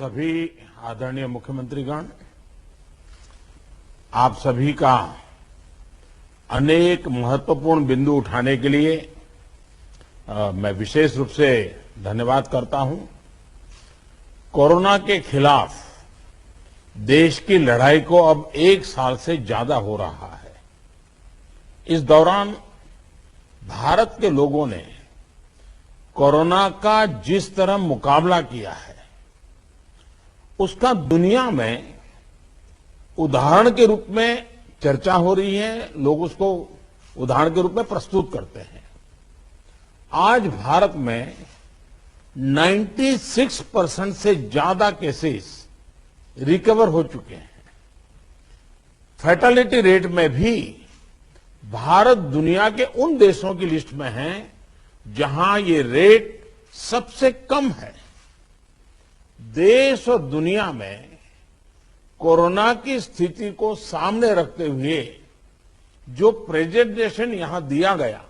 सभी आदरणीय मुख्यमंत्रीगण, आप सभी का अनेक महत्वपूर्ण बिंदु उठाने के लिए मैं विशेष रूप से धन्यवाद करता हूं। कोरोना के खिलाफ देश की लड़ाई को अब 1 साल से ज्यादा हो रहा है। इस दौरान भारत के लोगों ने कोरोना का जिस तरह मुकाबला किया है, उसका दुनिया में उदाहरण के रूप में चर्चा हो रही है। लोग उसको उदाहरण के रूप में प्रस्तुत करते हैं। आज भारत में 96% से ज्यादा केसेस रिकवर हो चुके हैं। फैटेलिटी रेट में भी भारत दुनिया के उन देशों की लिस्ट में है जहां ये रेट सबसे कम है। देश और दुनिया में कोरोना की स्थिति को सामने रखते हुए जो प्रेजेंटेशन यहां दिया गया,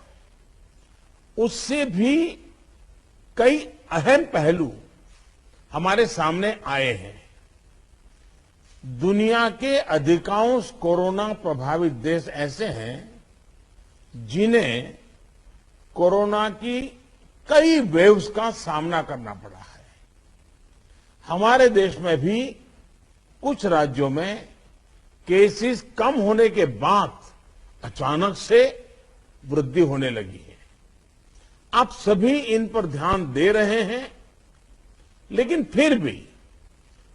उससे भी कई अहम पहलू हमारे सामने आए हैं। दुनिया के अधिकांश कोरोना प्रभावित देश ऐसे हैं जिन्हें कोरोना की कई वेव्स का सामना करना पड़ा है। हमारे देश में भी कुछ राज्यों में केसेस कम होने के बाद अचानक से वृद्धि होने लगी है। आप सभी इन पर ध्यान दे रहे हैं, लेकिन फिर भी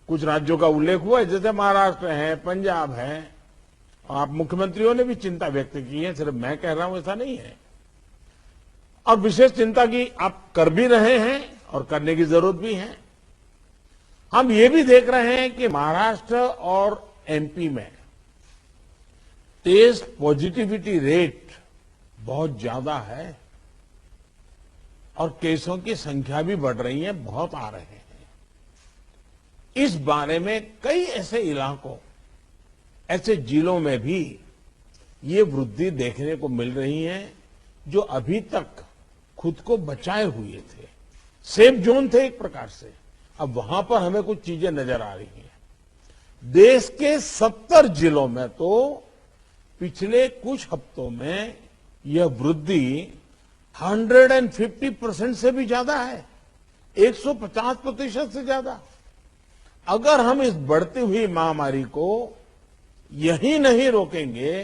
कुछ राज्यों का उल्लेख हुआ है, जैसे महाराष्ट्र है, पंजाब है, और आप मुख्यमंत्रियों ने भी चिंता व्यक्त की है। सिर्फ मैं कह रहा हूं ऐसा नहीं है। और विशेष चिंता की आप कर भी रहे हैं और करने की जरूरत भी है। हम ये भी देख रहे हैं कि महाराष्ट्र और एमपी में टेस्ट पॉजिटिविटी रेट बहुत ज्यादा है और केसों की संख्या भी बढ़ रही है, बहुत आ रहे हैं। इस बारे में कई ऐसे इलाकों, ऐसे जिलों में भी ये वृद्धि देखने को मिल रही है जो अभी तक खुद को बचाए हुए थे, सेफ जोन थे एक प्रकार से। अब वहां पर हमें कुछ चीजें नजर आ रही हैं। देश के 70 जिलों में तो पिछले कुछ हफ्तों में यह वृद्धि 150% से भी ज्यादा है, 150% से ज्यादा। अगर हम इस बढ़ती हुई महामारी को यही नहीं रोकेंगे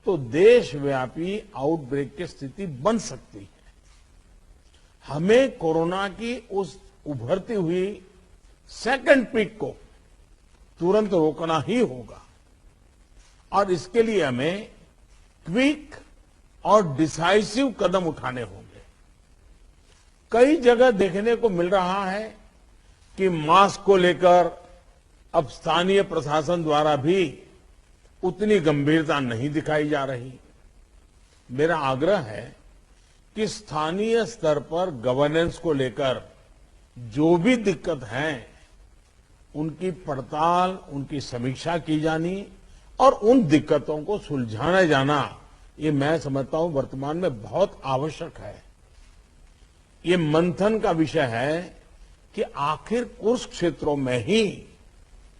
तो देशव्यापी आउटब्रेक की स्थिति बन सकती है। हमें कोरोना की उस उभरती हुई सेकंड पीक को तुरंत रोकना ही होगा और इसके लिए हमें क्विक और डिसाइसिव कदम उठाने होंगे। कई जगह देखने को मिल रहा है कि मास्क को लेकर अब स्थानीय प्रशासन द्वारा भी उतनी गंभीरता नहीं दिखाई जा रही। मेरा आग्रह है कि स्थानीय स्तर पर गवर्नेंस को लेकर जो भी दिक्कत है, उनकी पड़ताल, उनकी समीक्षा की जानी और उन दिक्कतों को सुलझाया जाना, ये मैं समझता हूं वर्तमान में बहुत आवश्यक है। ये मंथन का विषय है कि आखिर कुछ क्षेत्रों में ही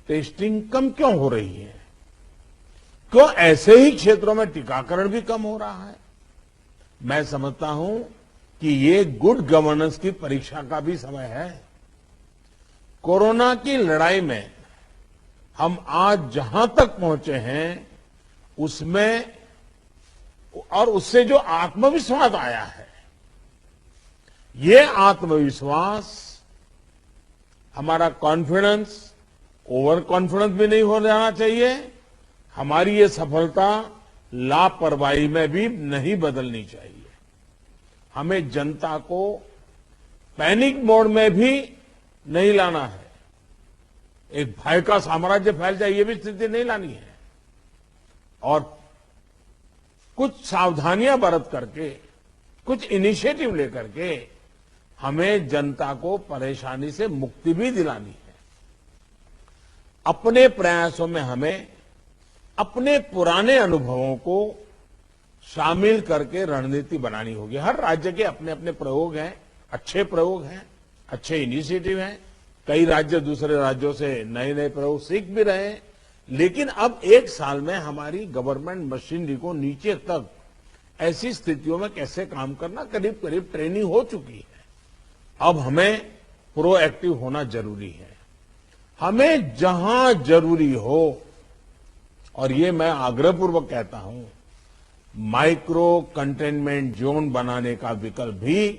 टेस्टिंग कम क्यों हो रही है, क्यों ऐसे ही क्षेत्रों में टीकाकरण भी कम हो रहा है। मैं समझता हूं कि ये गुड गवर्नेंस की परीक्षा का भी समय है। कोरोना की लड़ाई में हम आज जहां तक पहुंचे हैं, उसमें और उससे जो आत्मविश्वास आया है, ये आत्मविश्वास, हमारा कॉन्फिडेंस ओवर कॉन्फिडेंस भी नहीं हो जाना चाहिए। हमारी ये सफलता लापरवाही में भी नहीं बदलनी चाहिए। हमें जनता को पैनिक मोड में भी नहीं लाना है। एक भय का साम्राज्य फैल जाए, ये भी स्थिति नहीं लानी है। और कुछ सावधानियां बरत करके, कुछ इनिशिएटिव लेकर के हमें जनता को परेशानी से मुक्ति भी दिलानी है। अपने प्रयासों में हमें अपने पुराने अनुभवों को शामिल करके रणनीति बनानी होगी। हर राज्य के अपने अपने प्रयोग हैं, अच्छे प्रयोग हैं, अच्छे इनिशिएटिव हैं, कई राज्य दूसरे राज्यों से नए नए प्रयोग सीख भी रहे हैं, लेकिन अब एक साल में हमारी गवर्नमेंट मशीनरी को नीचे तक ऐसी स्थितियों में कैसे काम करना करीब करीब ट्रेनिंग हो चुकी है। अब हमें प्रोएक्टिव होना जरूरी है। हमें जहां जरूरी हो, और ये मैं आग्रहपूर्वक कहता हूं, माइक्रो कंटेनमेंट जोन बनाने का विकल्प भी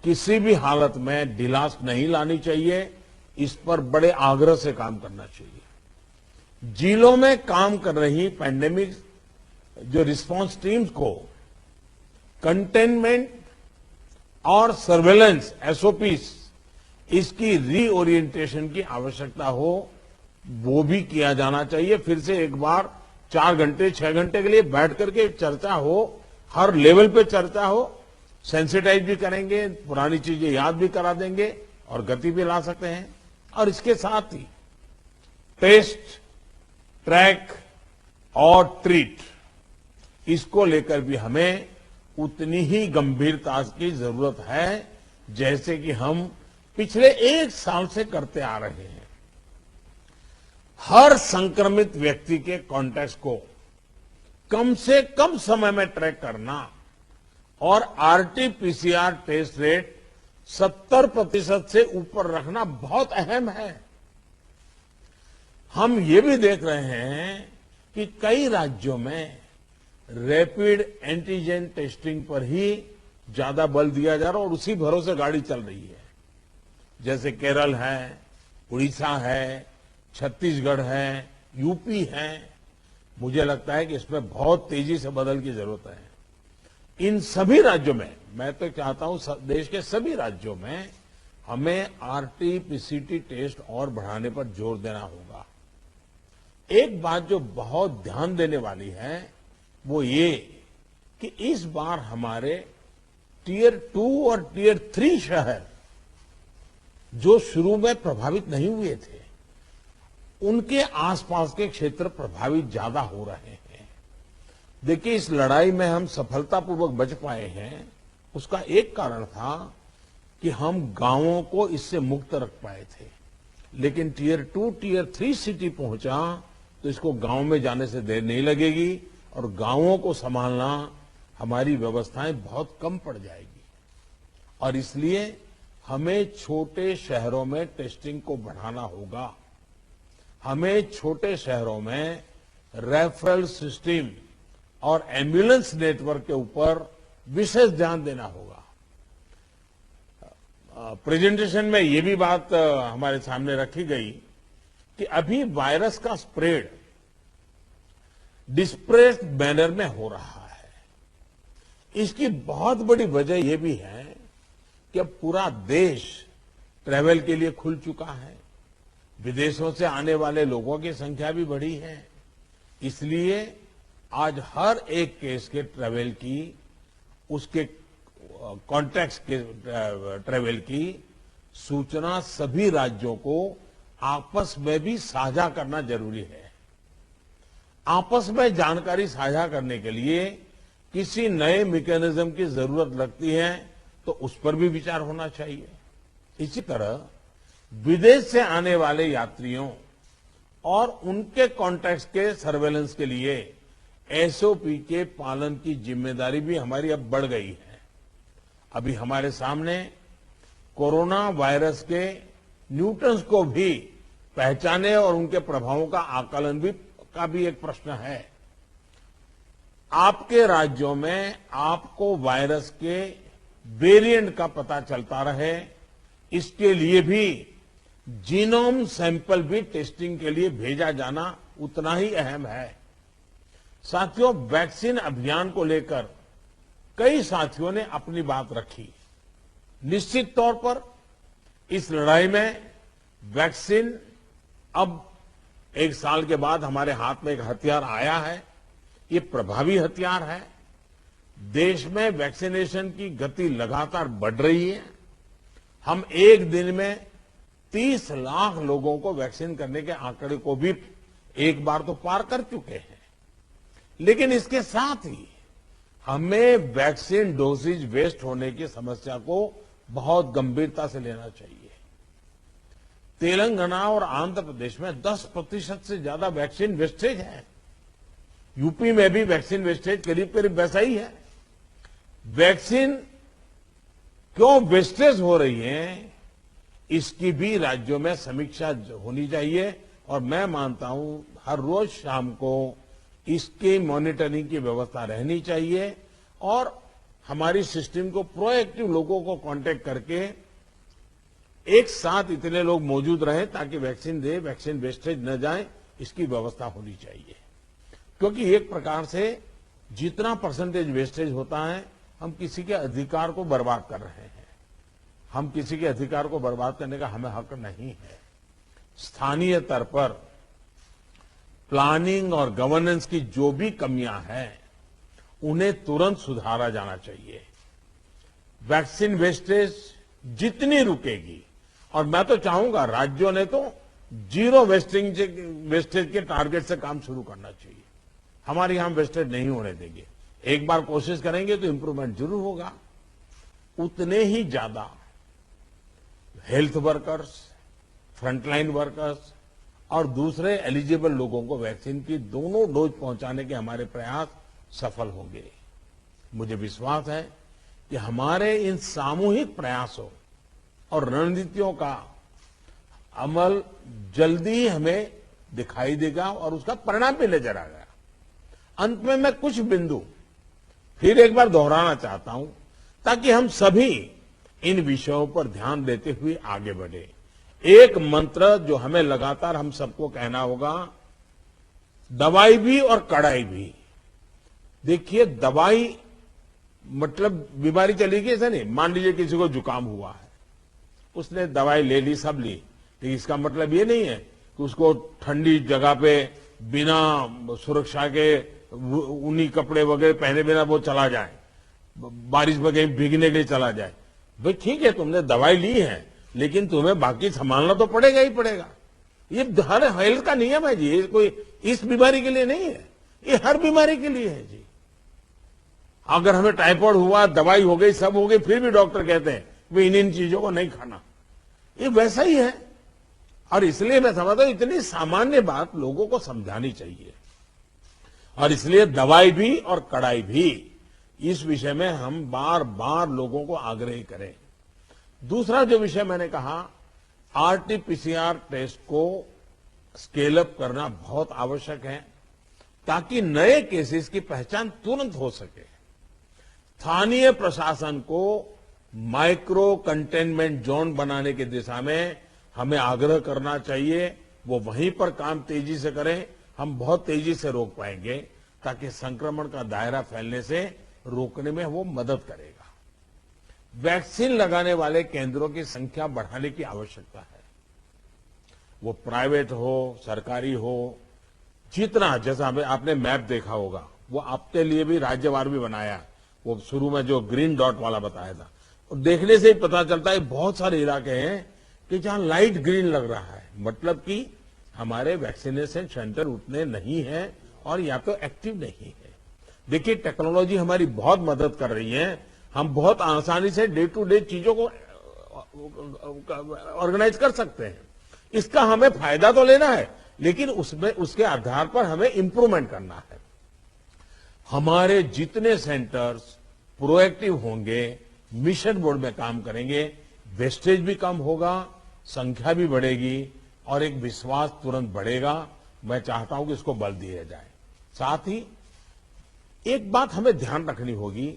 किसी भी हालत में ढिलास नहीं लानी चाहिए। इस पर बड़े आग्रह से काम करना चाहिए। जिलों में काम कर रही पैंडेमिक जो रिस्पांस टीम्स को कंटेनमेंट और सर्वेलेंस एसओपीस इसकी रीओरिएंटेशन की आवश्यकता हो, वो भी किया जाना चाहिए। फिर से एक बार 4 घंटे 6 घंटे के लिए बैठ करके चर्चा हो, हर लेवल पे चर्चा हो, सेंसिटाइज भी करेंगे, पुरानी चीजें याद भी करा देंगे और गति भी ला सकते हैं। और इसके साथ ही टेस्ट, ट्रैक और ट्रीट, इसको लेकर भी हमें उतनी ही गंभीरता की जरूरत है जैसे कि हम पिछले 1 साल से करते आ रहे हैं। हर संक्रमित व्यक्ति के कॉन्टैक्ट को कम से कम समय में ट्रैक करना और आरटी-पीसीआर टेस्ट रेट 70% से ऊपर रखना बहुत अहम है। हम ये भी देख रहे हैं कि कई राज्यों में रैपिड एंटीजन टेस्टिंग पर ही ज्यादा बल दिया जा रहा है और उसी भरोसे गाड़ी चल रही है। जैसे केरल है, उड़ीसा है, छत्तीसगढ़ है, यूपी है। मुझे लगता है कि इसमें बहुत तेजी से बदल की जरूरत है। इन सभी राज्यों में, मैं तो चाहता हूं देश के सभी राज्यों में हमें आरटी-पीसीटी टेस्ट और बढ़ाने पर जोर देना होगा। एक बात जो बहुत ध्यान देने वाली है वो ये कि इस बार हमारे टियर 2 और टियर 3 शहर जो शुरू में प्रभावित नहीं हुए थे, उनके आसपास के क्षेत्र प्रभावित ज्यादा हो रहे हैं। देखिए, इस लड़ाई में हम सफलतापूर्वक बच पाए हैं, उसका एक कारण था कि हम गांवों को इससे मुक्त रख पाए थे। लेकिन टियर 2, टियर 3 सिटी पहुंचा तो इसको गांव में जाने से देर नहीं लगेगी और गांवों को संभालना हमारी व्यवस्थाएं बहुत कम पड़ जाएगी। और इसलिए हमें छोटे शहरों में टेस्टिंग को बढ़ाना होगा। हमें छोटे शहरों में रेफरल सिस्टम और एम्बुलेंस नेटवर्क के ऊपर विशेष ध्यान देना होगा। प्रेजेंटेशन में ये भी बात हमारे सामने रखी गई कि अभी वायरस का स्प्रेड डिस्प्रेस्ड मैनर में हो रहा है। इसकी बहुत बड़ी वजह यह भी है कि अब पूरा देश ट्रैवल के लिए खुल चुका है। विदेशों से आने वाले लोगों की संख्या भी बढ़ी है। इसलिए आज हर एक केस के ट्रैवल की, उसके कॉन्टैक्ट्स के ट्रैवल की सूचना सभी राज्यों को आपस में भी साझा करना जरूरी है। आपस में जानकारी साझा करने के लिए किसी नए मैकेनिज्म की जरूरत लगती है तो उस पर भी विचार होना चाहिए। इसी तरह विदेश से आने वाले यात्रियों और उनके कॉन्टैक्ट्स के सर्वेलेंस के लिए एसओपी के पालन की जिम्मेदारी भी हमारी अब बढ़ गई है। अभी हमारे सामने कोरोना वायरस के न्यूटन्स को भी पहचाने और उनके प्रभावों का आकलन का भी एक प्रश्न है। आपके राज्यों में आपको वायरस के वेरिएंट का पता चलता रहे, इसके लिए भी जीनोम सैंपल भी टेस्टिंग के लिए भेजा जाना उतना ही अहम है। साथियों, वैक्सीन अभियान को लेकर कई साथियों ने अपनी बात रखी। निश्चित तौर पर इस लड़ाई में वैक्सीन अब 1 साल के बाद हमारे हाथ में एक हथियार आया है। ये प्रभावी हथियार है। देश में वैक्सीनेशन की गति लगातार बढ़ रही है। हम एक दिन में 30 लाख लोगों को वैक्सीन करने के आंकड़े को भी एक बार तो पार कर चुके हैं। लेकिन इसके साथ ही हमें वैक्सीन डोसेज वेस्ट होने की समस्या को बहुत गंभीरता से लेना चाहिए। तेलंगाना और आंध्र प्रदेश में 10% से ज्यादा वैक्सीन वेस्टेज है। यूपी में भी वैक्सीन वेस्टेज करीब करीब वैसा ही है। वैक्सीन क्यों वेस्टेज हो रही है, इसकी भी राज्यों में समीक्षा होनी चाहिए और मैं मानता हूं हर रोज शाम को इसकी मॉनिटरिंग की व्यवस्था रहनी चाहिए और हमारी सिस्टम को प्रोएक्टिव लोगों को कांटेक्ट करके एक साथ इतने लोग मौजूद रहें ताकि वैक्सीन दे, वैक्सीन वेस्टेज न जाए, इसकी व्यवस्था होनी चाहिए। क्योंकि एक प्रकार से जितना परसेंटेज वेस्टेज होता है, हम किसी के अधिकार को बर्बाद कर रहे हैं। हम किसी के अधिकार को बर्बाद करने का हमें हक नहीं है। स्थानीय स्तर पर प्लानिंग और गवर्नेंस की जो भी कमियां हैं, उन्हें तुरंत सुधारा जाना चाहिए। वैक्सीन वेस्टेज जितनी रुकेगी, और मैं तो चाहूंगा राज्यों ने तो जीरो वेस्टेज के टारगेट से काम शुरू करना चाहिए। हमारे यहां वेस्टेज नहीं होने देंगे। एक बार कोशिश करेंगे तो इंप्रूवमेंट जरूर होगा। उतने ही ज्यादा हेल्थ वर्कर्स, फ्रंटलाइन वर्कर्स और दूसरे एलिजिबल लोगों को वैक्सीन की दोनों डोज पहुंचाने के हमारे प्रयास सफल होंगे। मुझे विश्वास है कि हमारे इन सामूहिक प्रयासों और रणनीतियों का अमल जल्दी हमें दिखाई देगा और उसका परिणाम भी नजर आएगा। अंत में मैं कुछ बिंदु फिर एक बार दोहराना चाहता हूं ताकि हम सभी इन विषयों पर ध्यान देते हुए आगे बढ़े। एक मंत्र जो हमें लगातार हम सबको कहना होगा, दवाई भी और कड़ाई भी। देखिए, दवाई मतलब बीमारी चली गई ऐसा नहीं। मान लीजिए किसी को जुकाम हुआ है, उसने दवाई ले ली, सब ली, लेकिन इसका मतलब ये नहीं है कि उसको ठंडी जगह पे बिना सुरक्षा के ऊनी कपड़े वगैरह पहने बिना वो चला जाए, बारिश में कहीं भीगने के लिए चला जाए। भाई ठीक है, तुमने दवाई ली है, लेकिन तुम्हें बाकी संभालना तो पड़ेगा ही पड़ेगा। ये हर हेल्थ का नियम है जी। ये कोई इस बीमारी के लिए नहीं है, ये हर बीमारी के लिए है जी। अगर हमें टाइफाइड हुआ, दवाई हो गई, सब हो गई, फिर भी डॉक्टर कहते हैं वे इन चीजों को नहीं खाना। ये वैसा ही है। और इसलिए मैं समझता हूं इतनी सामान्य बात लोगों को समझानी चाहिए। और इसलिए दवाई भी और कड़ाई भी, इस विषय में हम बार बार लोगों को आग्रह करें। दूसरा जो विषय मैंने कहा, आरटीपीसीआर टेस्ट को स्केल अप करना बहुत आवश्यक है ताकि नए केसेस की पहचान तुरंत हो सके। स्थानीय प्रशासन को माइक्रो कंटेनमेंट जोन बनाने की दिशा में हमें आग्रह करना चाहिए। वो वहीं पर काम तेजी से करें, हम बहुत तेजी से रोक पाएंगे ताकि संक्रमण का दायरा फैलने से रोकने में वो मदद करेगा। वैक्सीन लगाने वाले केंद्रों की संख्या बढ़ाने की आवश्यकता है। वो प्राइवेट हो, सरकारी हो, जितना, जैसा आपने मैप देखा होगा, वो आपके लिए भी राज्यवार भी बनाया। वो शुरू में जो ग्रीन डॉट वाला बताया था, और देखने से ही पता चलता है बहुत सारे इलाके हैं कि जहां लाइट ग्रीन लग रहा है, मतलब कि हमारे वैक्सीनेशन सेंटर उतने नहीं है और या तो एक्टिव नहीं है। देखिए, टेक्नोलॉजी हमारी बहुत मदद कर रही है। हम बहुत आसानी से डे टू डे चीजों को ऑर्गेनाइज कर सकते हैं। इसका हमें फायदा तो लेना है, लेकिन उसमें उसके आधार पर हमें इंप्रूवमेंट करना है। हमारे जितने सेंटर्स प्रोएक्टिव होंगे, मिशन मोड में काम करेंगे, वेस्टेज भी कम होगा, संख्या भी बढ़ेगी और एक विश्वास तुरंत बढ़ेगा। मैं चाहता हूं कि इसको बल दिया जाए। साथ ही एक बात हमें ध्यान रखनी होगी,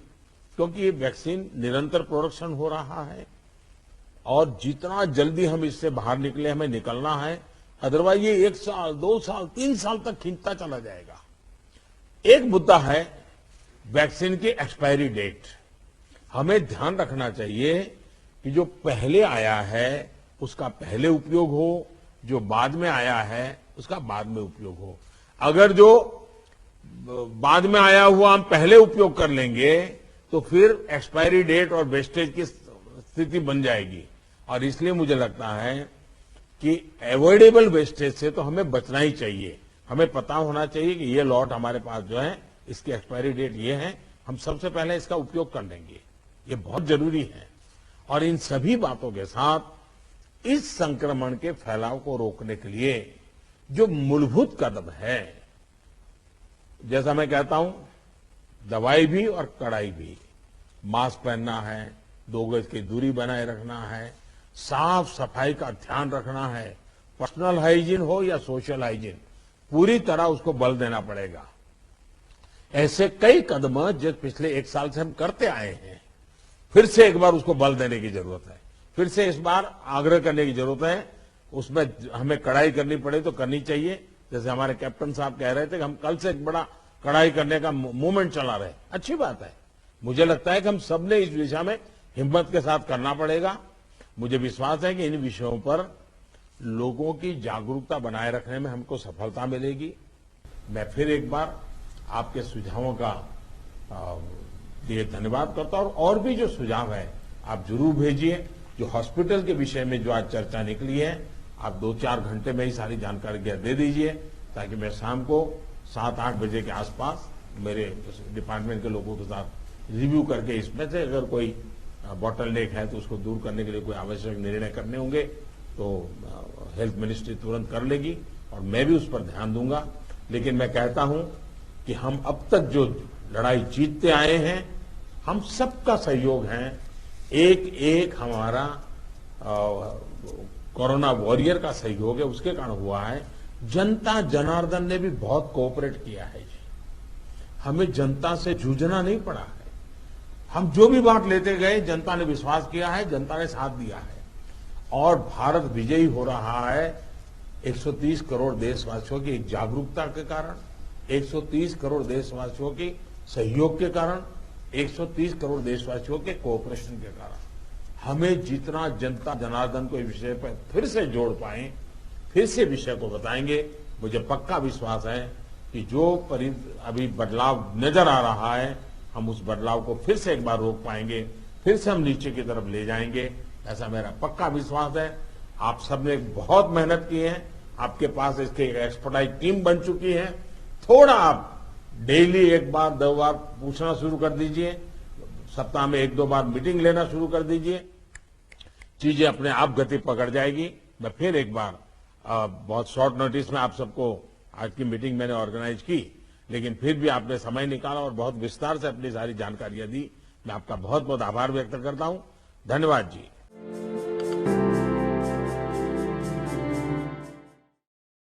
क्योंकि ये वैक्सीन निरंतर प्रोडक्शन हो रहा है और जितना जल्दी हम इससे बाहर निकले, हमें निकलना है। अदरवाइज ये 1 साल, 2 साल, 3 साल तक खींचता चला जाएगा। एक मुद्दा है वैक्सीन की एक्सपायरी डेट। हमें ध्यान रखना चाहिए कि जो पहले आया है उसका पहले उपयोग हो, जो बाद में आया है उसका बाद में उपयोग हो। अगर जो बाद में आया हुआ हम पहले उपयोग कर लेंगे तो फिर एक्सपायरी डेट और वेस्टेज की स्थिति बन जाएगी। और इसलिए मुझे लगता है कि अवॉइडेबल वेस्टेज से तो हमें बचना ही चाहिए। हमें पता होना चाहिए कि ये लॉट हमारे पास जो है, इसकी एक्सपायरी डेट ये है, हम सबसे पहले इसका उपयोग कर लेंगे। ये बहुत जरूरी है। और इन सभी बातों के साथ इस संक्रमण के फैलाव को रोकने के लिए जो मूलभूत कदम है, जैसा मैं कहता हूं, दवाई भी और कड़ाई भी, मास्क पहनना है, 2 गज की दूरी बनाए रखना है, साफ सफाई का ध्यान रखना है, पर्सनल हाइजीन हो या सोशल हाइजीन, पूरी तरह उसको बल देना पड़ेगा। ऐसे कई कदम जो पिछले 1 साल से हम करते आए हैं, फिर से एक बार उसको बल देने की जरूरत है, फिर से इस बार आग्रह करने की जरूरत है। उसमें हमें कड़ाई करनी पड़े तो करनी चाहिए। जैसे हमारे कैप्टन साहब कह रहे थे कि हम कल से एक बड़ा कड़ाई करने का मूवमेंट चला रहे, अच्छी बात है। मुझे लगता है कि हम सबने इस दिशा में हिम्मत के साथ करना पड़ेगा। मुझे विश्वास है कि इन विषयों पर लोगों की जागरूकता बनाए रखने में हमको सफलता मिलेगी। मैं फिर एक बार आपके सुझावों का लिए धन्यवाद करता हूं, और भी जो सुझाव है आप जरूर भेजिए। जो हॉस्पिटल के विषय में जो आज चर्चा निकली है, आप 2-4 घंटे में ही सारी जानकारी दे दीजिए, ताकि मैं शाम को 7-8 बजे के आसपास मेरे डिपार्टमेंट के लोगों के साथ रिव्यू करके इसमें से अगर कोई बॉटल नेक है तो उसको दूर करने के लिए कोई आवश्यक निर्णय करने होंगे तो हेल्थ मिनिस्ट्री तुरंत कर लेगी, और मैं भी उस पर ध्यान दूंगा। लेकिन मैं कहता हूं कि हम अब तक जो लड़ाई जीतते आए हैं, हम सबका सहयोग है, एक हमारा कोरोना वॉरियर का सहयोग है, उसके कारण हुआ है। जनता जनार्दन ने भी बहुत कोऑपरेट किया है जी। हमें जनता से जूझना नहीं पड़ा है। हम जो भी बात लेते गए, जनता ने विश्वास किया है, जनता ने साथ दिया है, और भारत विजयी हो रहा है 130 करोड़ देशवासियों की एक जागरूकता के कारण, 130 करोड़ देशवासियों की सहयोग के कारण, 130 करोड़ देशवासियों के कोऑपरेशन के कारण। हमें जितना जनता जनार्दन को इस विषय पर फिर से जोड़ पाए, फिर से विषय को बताएंगे, मुझे पक्का विश्वास है कि जो अभी बदलाव नजर आ रहा है, हम उस बदलाव को फिर से एक बार रोक पाएंगे, फिर से हम नीचे की तरफ ले जाएंगे, ऐसा मेरा पक्का विश्वास है। आप सबने बहुत मेहनत की है, आपके पास इसकी एक एक्सपर्टाइज टीम बन चुकी है। थोड़ा आप डेली 1 बार 2 बार पूछना शुरू कर दीजिए, सप्ताह में 1-2 बार मीटिंग लेना शुरू कर दीजिए, चीजें अपने आप गति पकड़ जाएगी। मैं फिर एक बार बहुत शॉर्ट नोटिस में आप सबको आज की मीटिंग मैंने ऑर्गेनाइज की, लेकिन फिर भी आपने समय निकाला और बहुत विस्तार से अपनी सारी जानकारियां दी। मैं आपका बहुत बहुत आभार व्यक्त करता हूं। धन्यवाद जी।